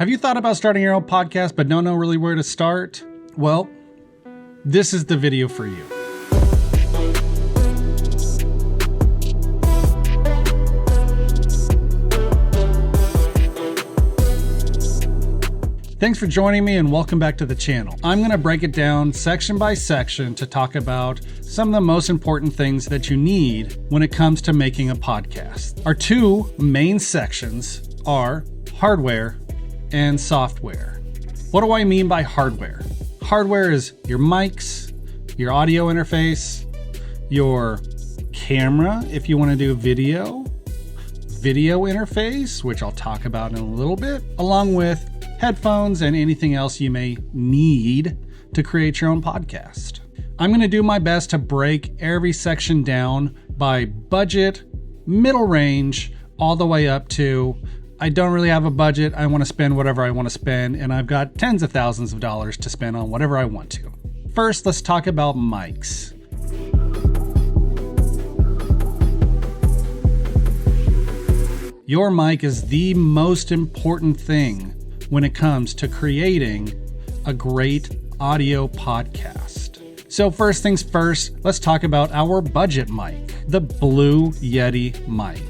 Have you thought about starting your own podcast but don't know really where to start? Well, this is the video for you. Thanks for joining me and welcome back to the channel. I'm going to break it down section by section to talk about some of the most important things that you need when it comes to making a podcast. Our two main sections are hardware and software. What do I mean by hardware? Hardware is your mics, your audio interface, your camera if you want to do video interface, which I'll talk about in a little bit, along with headphones and anything else you may need to create your own podcast. I'm going to do my best to break every section down by budget, middle range, all the way up to I don't really have a budget. I want to spend whatever I want to spend, and I've got tens of thousands of dollars to spend on whatever I want to. First, let's talk about mics. Your mic is the most important thing when it comes to creating a great audio podcast. So first things first, let's talk about our budget mic, the Blue Yeti mic.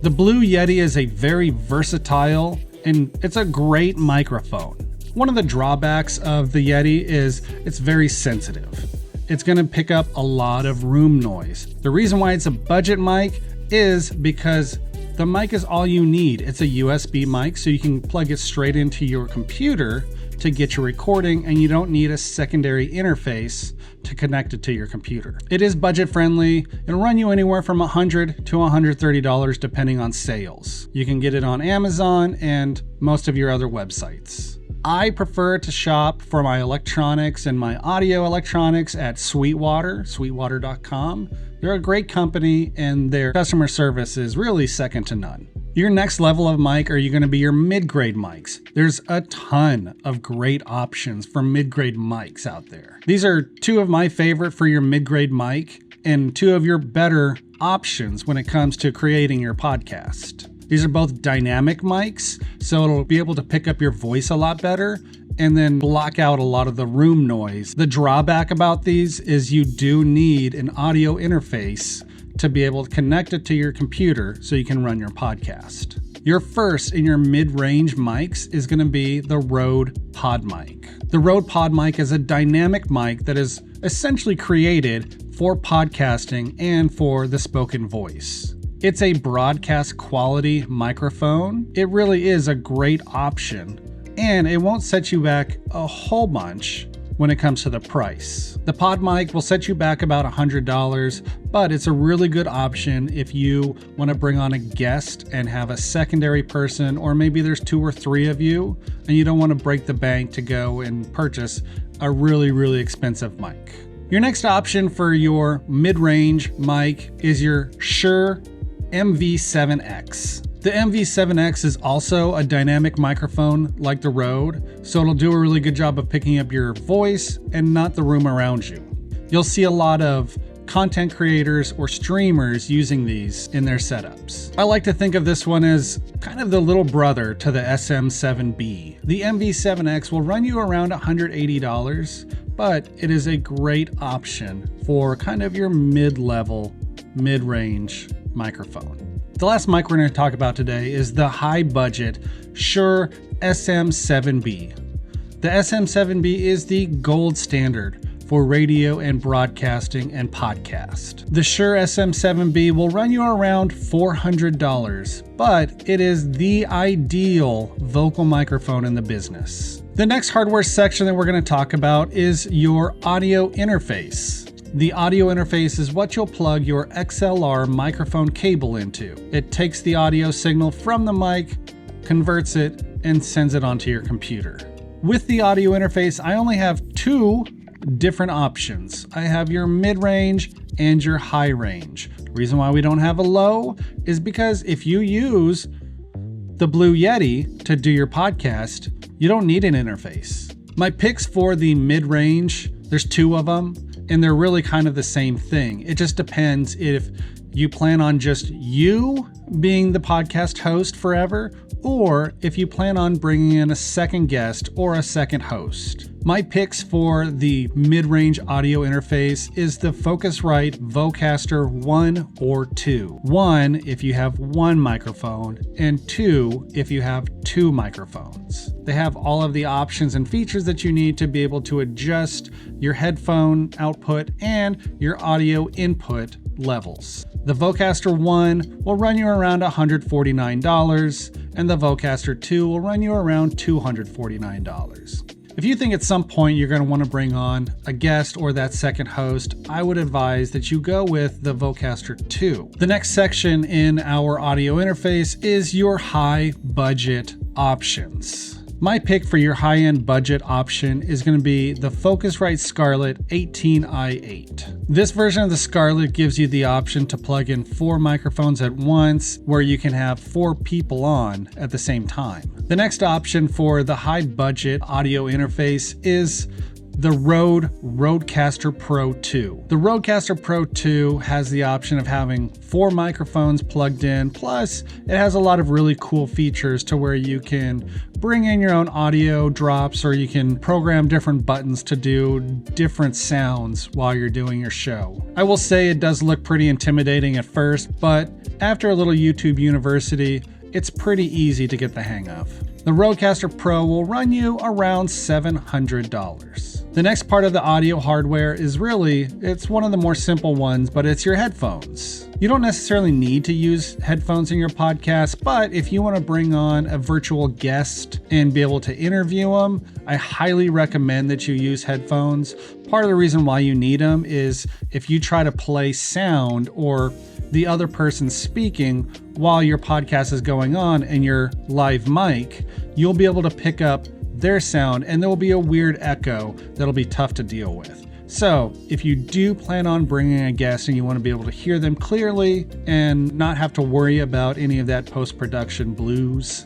The Blue Yeti is a very versatile and it's a great microphone. One of the drawbacks of the Yeti is it's very sensitive. It's going to pick up a lot of room noise. The reason why it's a budget mic is because the mic is all you need. It's a USB mic, so you can plug it straight into your computer to get your recording, and you don't need a secondary interface to connect it to your computer. It is budget friendly. It'll run you anywhere from $100 to $130 depending on sales. You can get it on Amazon and most of your other websites. I prefer to shop for my electronics and my audio electronics at Sweetwater, sweetwater.com. They're a great company and their customer service is really second to none. Your next level of mic are going to be your mid-grade mics. There's a ton of great options for mid-grade mics out there. These are two of my favorite for your mid-grade mic and two of your better options when it comes to creating your podcast. These are both dynamic mics, so it'll be able to pick up your voice a lot better and then block out a lot of the room noise. The drawback about these is you do need an audio interface to be able to connect it to your computer so you can run your podcast. Your first in your mid-range mics is going to be the Rode PodMic. The Rode PodMic is a dynamic mic that is essentially created for podcasting and for the spoken voice. It's a broadcast quality microphone. It really is a great option, and it won't set you back a whole bunch when it comes to the price. The PodMic will set you back about $100, but it's a really good option if you want to bring on a guest and have a secondary person, or maybe there's 2 or 3 of you and you don't want to break the bank to go and purchase a really, really expensive mic. Your next option for your mid-range mic is your Shure MV7X. The MV7X is also a dynamic microphone like the Rode, so it'll do a really good job of picking up your voice and not the room around you. You'll see a lot of content creators or streamers using these in their setups. I like to think of this one as kind of the little brother to the SM7B. The MV7X will run you around $180, but it is a great option for kind of your mid-level, mid-range microphone. The last mic we're going to talk about today is the high-budget Shure SM7B. The SM7B is the gold standard for radio and broadcasting and podcast. The Shure SM7B will run you around $400, but it is the ideal vocal microphone in the business. The next hardware section that we're going to talk about is your audio interface. The audio interface is what you'll plug your XLR microphone cable into. It takes the audio signal from the mic, converts it, and sends it onto your computer. With the audio interface, I only have 2 different options. I have your mid-range and your high range. The reason why we don't have a low is because if you use the Blue Yeti to do your podcast, you don't need an interface. My picks for the mid-range, there's 2 of them, and they're really kind of the same thing. It just depends if you plan on just you being the podcast host forever, or if you plan on bringing in a second guest or a second host. My picks for the mid-range audio interface is the Focusrite Vocaster 1 or 2. 1 if you have one microphone, and 2 if you have two microphones. They have all of the options and features that you need to be able to adjust your headphone output and your audio input levels. The Vocaster 1 will run you around $149, and the Vocaster 2 will run you around $249. If you think at some point you're going to want to bring on a guest or that second host, I would advise that you go with the Vocaster 2. The next section in our audio interface is your high budget options. My pick for your high-end budget option is going to be the Focusrite Scarlett 18i8. This version of the Scarlett gives you the option to plug in 4 microphones at once, where you can have 4 people on at the same time. The next option for the high budget audio interface is the Rode Rodecaster Pro 2. The Rodecaster Pro 2 has the option of having 4 microphones plugged in, plus it has a lot of really cool features to where you can bring in your own audio drops, or you can program different buttons to do different sounds while you're doing your show. I will say it does look pretty intimidating at first, but after a little YouTube University, it's pretty easy to get the hang of. The Rodecaster Pro will run you around $700. The next part of the audio hardware is it's one of the more simple ones, but it's your headphones. You don't necessarily need to use headphones in your podcast, but if you want to bring on a virtual guest and be able to interview them, I highly recommend that you use headphones. Part of the reason why you need them is if you try to play sound or the other person speaking while your podcast is going on and your live mic, you'll be able to pick up their sound, and there will be a weird echo that'll be tough to deal with. So if you do plan on bringing a guest and you want to be able to hear them clearly and not have to worry about any of that post-production blues,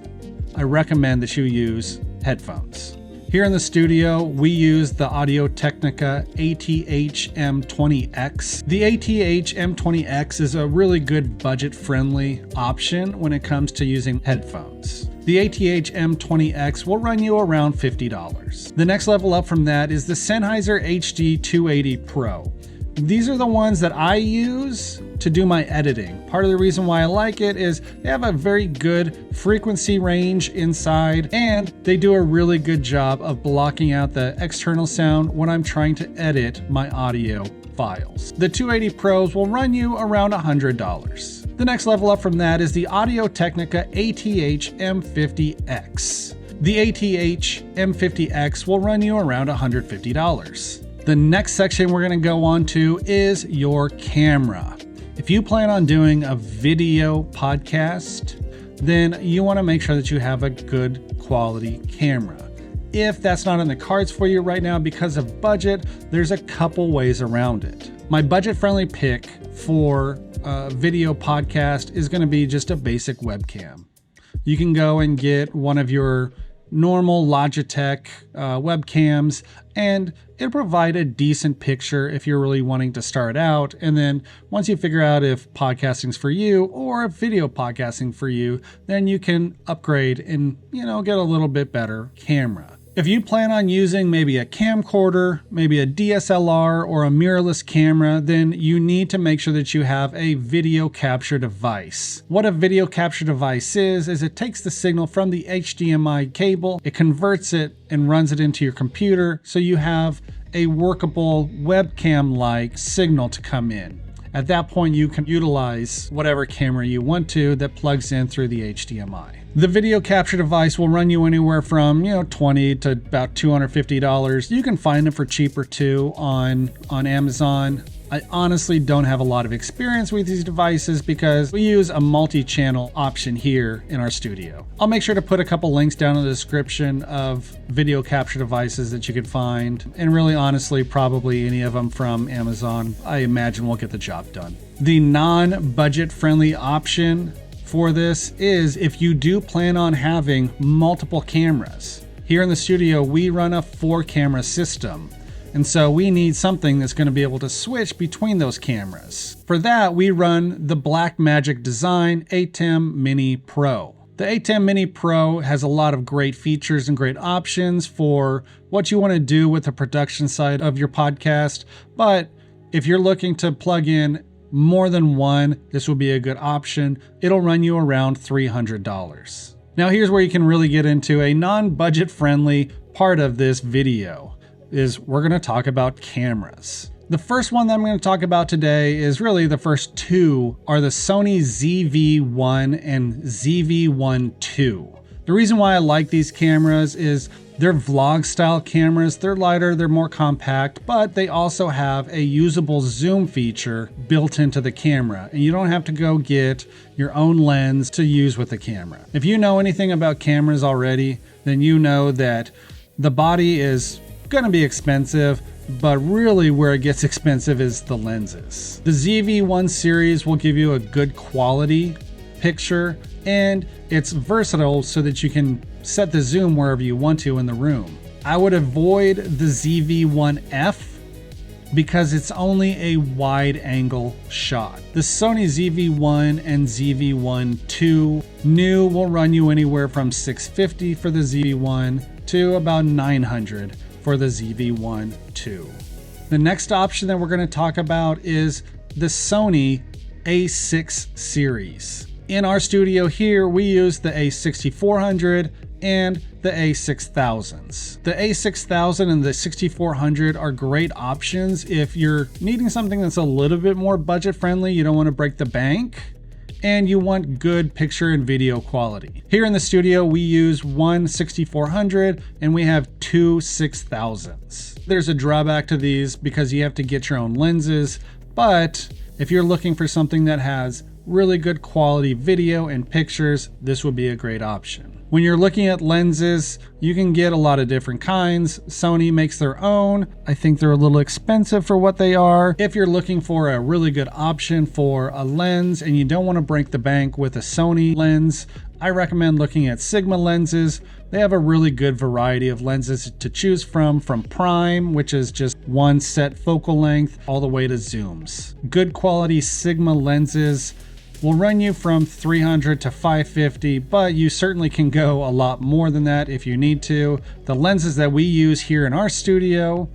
I recommend that you use headphones. Here in the studio, we use the Audio-Technica ATH M20X. The ATH M20X is a really good budget-friendly option when it comes to using headphones. The ATH M20X will run you around $50. The next level up from that is the Sennheiser HD280 Pro. These are the ones that I use to do my editing. Part of the reason why I like it is they have a very good frequency range inside, and they do a really good job of blocking out the external sound when I'm trying to edit my audio files. The 280 Pros will run you around $100. The next level up from that is the Audio-Technica ATH M50X. The ATH M50X will run you around $150. The next section we're going to go on to is your camera. If you plan on doing a video podcast, then you want to make sure that you have a good quality camera. If that's not in the cards for you right now because of budget, there's a couple ways around it. My budget-friendly pick for a video podcast is going to be just a basic webcam. You can go and get one of your normal Logitech webcams, and it'll provide a decent picture if you're really wanting to start out. And then once you figure out if podcasting's for you or if video podcasting for you, then you can upgrade and, get a little bit better camera. If you plan on using maybe a camcorder, maybe a DSLR or a mirrorless camera, then you need to make sure that you have a video capture device. What a video capture device is it takes the signal from the HDMI cable, it converts it and runs it into your computer so you have a workable webcam-like signal to come in. At that point, you can utilize whatever camera you want to that plugs in through the HDMI. The video capture device will run you anywhere from $20 to about $250. You can find them for cheaper too on Amazon. I honestly don't have a lot of experience with these devices because we use a multi-channel option here in our studio. I'll make sure to put a couple links down in the description of video capture devices that you can find, and really honestly probably any of them from Amazon I imagine will get the job done. The non-budget friendly option for this is if you do plan on having multiple cameras. Here in the studio we run a 4-camera system. And so we need something that's going to be able to switch between those cameras. For that, we run the Blackmagic Design ATEM Mini Pro. The ATEM Mini Pro has a lot of great features and great options for what you want to do with the production side of your podcast. But if you're looking to plug in more than one, this will be a good option. It'll run you around $300. Now here's where you can really get into a non-budget friendly part of this video, is we're going to talk about cameras. The first one that I'm going to talk about today is really the first two are the Sony ZV-1 and ZV-1 II. The reason why I like these cameras is they're vlog style cameras. They're lighter, they're more compact, but they also have a usable zoom feature built into the camera. And you don't have to go get your own lens to use with the camera. If you know anything about cameras already, then you know that the body is going to be expensive, but really where it gets expensive is the lenses. The ZV-1 series will give you a good quality picture, and it's versatile so that you can set the zoom wherever you want to in the room. I would avoid the ZV-1F because it's only a wide angle shot. The Sony ZV-1 and ZV-1 II new will run you anywhere from $650 for the ZV-1 to about $900 for the ZV-1 II. The next option that we're going to talk about is the Sony A6 series. In our studio here, we use the A6400 and the A6000s. The A6000 and the 6400 are great options if you're needing something that's a little bit more budget friendly, you don't want to break the bank, and you want good picture and video quality. Here in the studio, we use one 6400 and we have two 6000s. There's a drawback to these because you have to get your own lenses, but if you're looking for something that has really good quality video and pictures, this would be a great option. When you're looking at lenses, you can get a lot of different kinds. Sony makes their own. I think they're a little expensive for what they are. If you're looking for a really good option for a lens and you don't want to break the bank with a Sony lens, I recommend looking at Sigma lenses. They have a really good variety of lenses to choose from prime, which is just one set focal length, all the way to zooms. Good quality Sigma lenses will run you from $300 to $550, but you certainly can go a lot more than that if you need to. The lenses that we use here in our studio,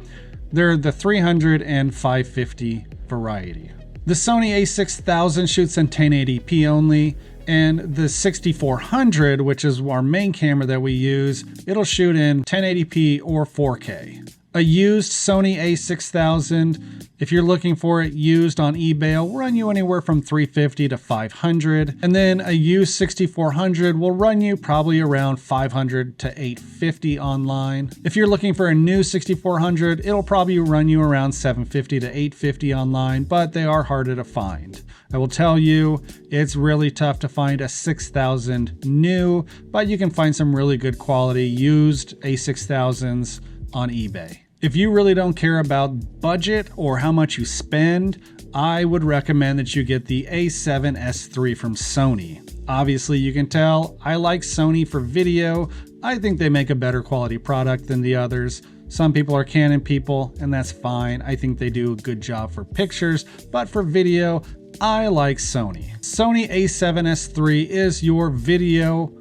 they're the $300 and $550 variety. The Sony A6000 shoots in 1080p only, and the 6400, which is our main camera that we use, it'll shoot in 1080p or 4K. A used Sony A6000, if you're looking for it used on eBay, will run you anywhere from $350 to $500. And then a used 6400 will run you probably around $500 to $850 online. If you're looking for a new 6400, it'll probably run you around $750 to $850 online, but they are harder to find. I will tell you, it's really tough to find a 6000 new, but you can find some really good quality used A6000s on eBay. If you really don't care about budget or how much you spend, I would recommend that you get the A7S III from Sony. Obviously, you can tell I like Sony for video. I think they make a better quality product than the others. Some people are Canon people, and that's fine. I think they do a good job for pictures, but for video, I like Sony. Sony A7S III is your video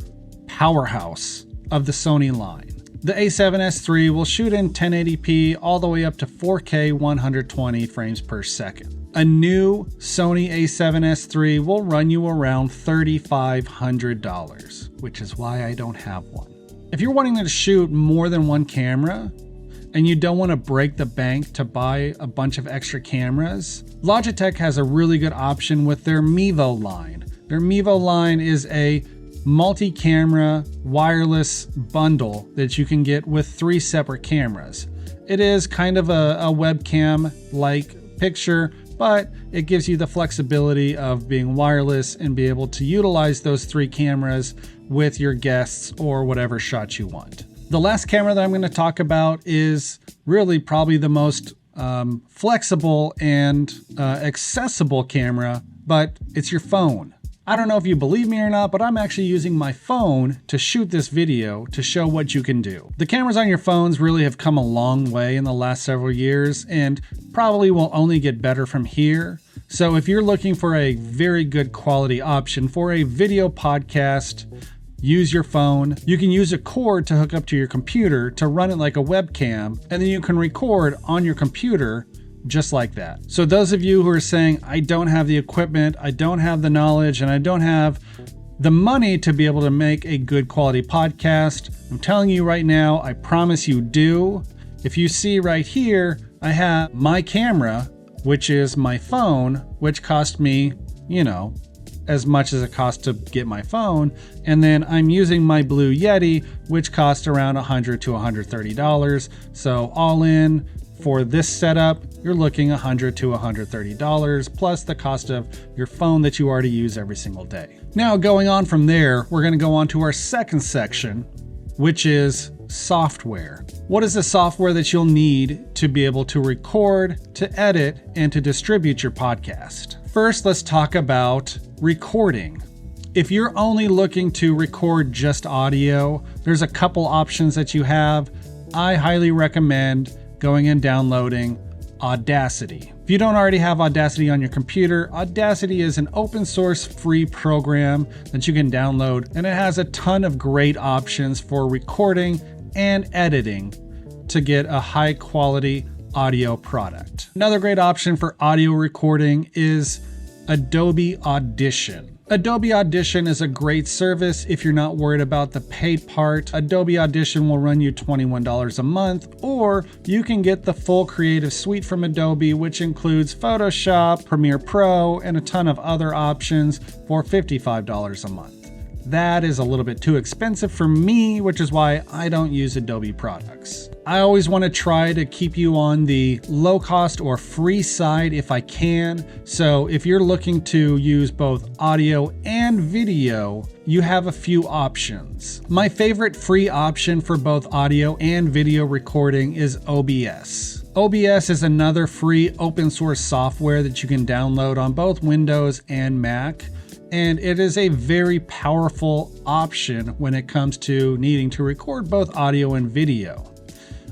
powerhouse of the Sony line. The A7S III will shoot in 1080p all the way up to 4K 120 frames per second. A new Sony A7S III will run you around $3,500, which is why I don't have one. If you're wanting to shoot more than one camera and you don't want to break the bank to buy a bunch of extra cameras, Logitech has a really good option with their Mevo line. Their Mevo line is a multi-camera wireless bundle that you can get with 3 separate cameras. It is kind of a webcam-like picture, but it gives you the flexibility of being wireless and be able to utilize those 3 cameras with your guests or whatever shot you want. The last camera that I'm going to talk about is really probably the most flexible and accessible camera, but it's your phone. I don't know if you believe me or not, but I'm actually using my phone to shoot this video to show what you can do. The cameras on your phones really have come a long way in the last several years and probably will only get better from here. So if you're looking for a very good quality option for a video podcast, use your phone. You can use a cord to hook up to your computer to run it like a webcam, and then you can record on your computer just like that. So those of you who are saying, I don't have the equipment, I don't have the knowledge, and I don't have the money to be able to make a good quality podcast, I'm telling you right now, I promise you do. If you see right here, I have my camera, which is my phone, which cost me, as much as it cost to get my phone. And then I'm using my Blue Yeti, which cost around $100 to $130. So all in for this setup, you're looking $100 to $130 plus the cost of your phone that you already use every single day. Now, going on from there, we're going to go on to our second section, which is software. What is the software that you'll need to be able to record, to edit, and to distribute your podcast? First, let's talk about recording. If you're only looking to record just audio, there's a couple options that you have. I highly recommend going and downloading Audacity. If you don't already have Audacity on your computer, Audacity is an open source free program that you can download, and it has a ton of great options for recording and editing to get a high quality audio product. Another great option for audio recording is Adobe Audition. Adobe Audition is a great service if you're not worried about the paid part. Adobe Audition will run you $21 a month, or you can get the full creative suite from Adobe, which includes Photoshop, Premiere Pro, and a ton of other options for $55 a month. That is a little bit too expensive for me, which is why I don't use Adobe products. I always want to try to keep you on the low cost or free side if I can. So if you're looking to use both audio and video, you have a few options. My favorite free option for both audio and video recording is OBS. OBS is another free open source software that you can download on both Windows and Mac. And it is a very powerful option when it comes to needing to record both audio and video.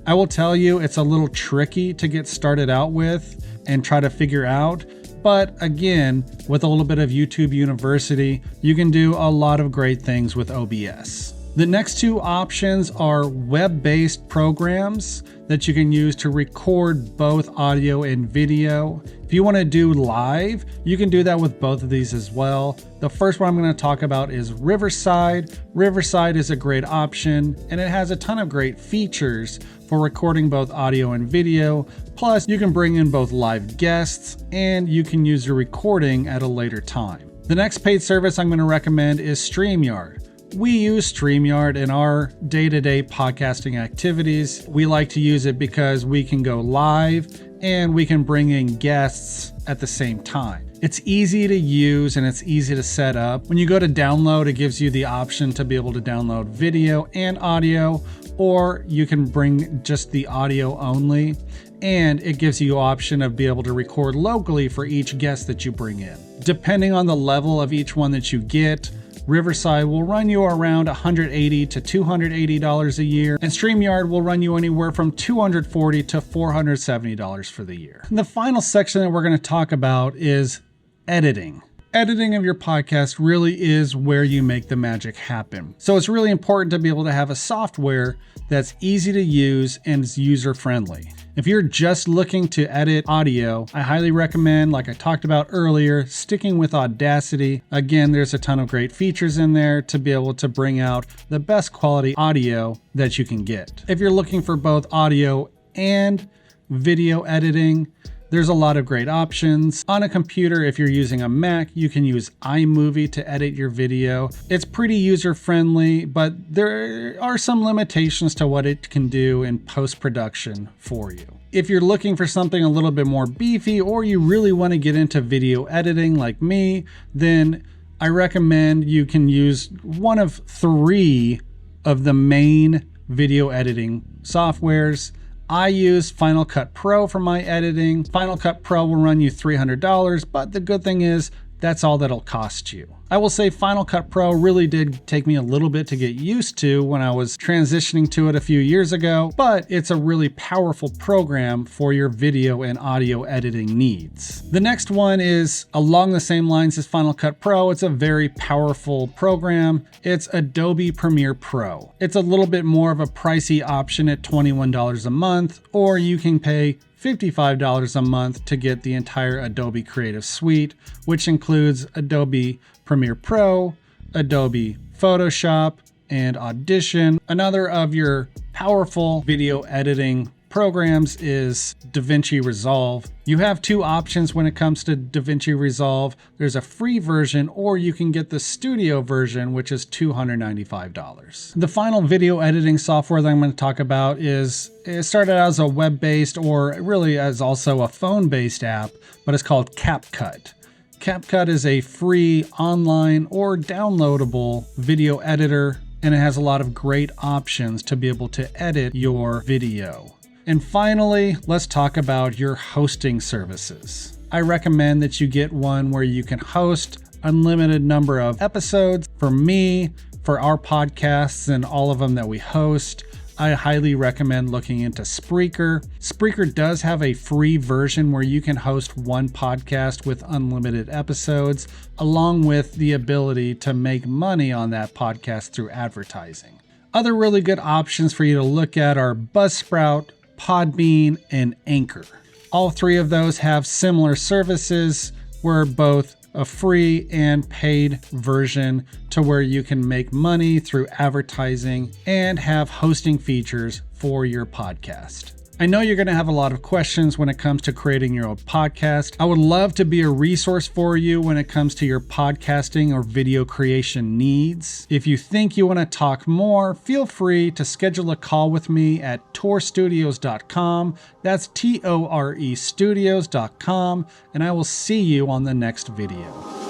I will tell you, it's a little tricky to get started out with and try to figure out. But again, with a little bit of YouTube University, you can do a lot of great things with OBS. The next two options are web-based programs that you can use to record both audio and video. If you want to do live, you can do that with both of these as well. The first one I'm going to talk about is Riverside. Riverside is a great option, and it has a ton of great features for recording both audio and video. Plus, you can bring in both live guests, and you can use your recording at a later time. The next paid service I'm going to recommend is StreamYard. We use StreamYard in our day-to-day podcasting activities. We like to use it because we can go live and we can bring in guests at the same time. It's easy to use and it's easy to set up. When you go to download, it gives you the option to be able to download video and audio, or you can bring just the audio only. And it gives you the option of being able to record locally for each guest that you bring in. Depending on the level of each one that you get, Riverside will run you around $180 to $280 a year, and StreamYard will run you anywhere from $240 to $470 for the year. And the final section that we're going to talk about is editing. Editing of your podcast really is where you make the magic happen. So it's really important to be able to have a software that's easy to use and is user-friendly. If you're just looking to edit audio, I highly recommend, like I talked about earlier, sticking with Audacity. Again, there's a ton of great features in there to be able to bring out the best quality audio that you can get. If you're looking for both audio and video editing, there's a lot of great options. On a computer, if you're using a Mac, you can use iMovie to edit your video. It's pretty user-friendly, but there are some limitations to what it can do in post-production for you. If you're looking for something a little bit more beefy, or you really want to get into video editing like me, then I recommend you can use one of 3 of the main video editing softwares. I use Final Cut Pro for my editing. Final Cut Pro will run you $300, but the good thing is that's all that'll cost you. I will say Final Cut Pro really did take me a little bit to get used to when I was transitioning to it a few years ago, but it's a really powerful program for your video and audio editing needs. The next one is along the same lines as Final Cut Pro. It's a very powerful program. It's Adobe Premiere Pro. It's a little bit more of a pricey option at $21 a month, or you can pay $55 a month to get the entire Adobe Creative Suite, which includes Adobe Premiere Pro, Adobe Photoshop, and Audition. Another of your powerful video editing programs is DaVinci Resolve. You have two options when it comes to DaVinci Resolve. There's a free version, or you can get the studio version, which is $295. The final video editing software that I'm going to talk about it started out as a web-based, or really as also a phone-based app, but it's called CapCut. CapCut is a free online or downloadable video editor, and it has a lot of great options to be able to edit your video. And finally, let's talk about your hosting services. I recommend that you get one where you can host unlimited number of episodes. For me, for our podcasts and all of them that we host, I highly recommend looking into Spreaker. Spreaker does have a free version where you can host one podcast with unlimited episodes, along with the ability to make money on that podcast through advertising. Other really good options for you to look at are Buzzsprout, Podbean, and Anchor. All three of those have similar services where both a free and paid version to where you can make money through advertising and have hosting features for your podcast. I know you're going to have a lot of questions when it comes to creating your own podcast. I would love to be a resource for you when it comes to your podcasting or video creation needs. If you think you want to talk more, feel free to schedule a call with me at torestudios.com. That's TORE studios.com, and I will see you on the next video.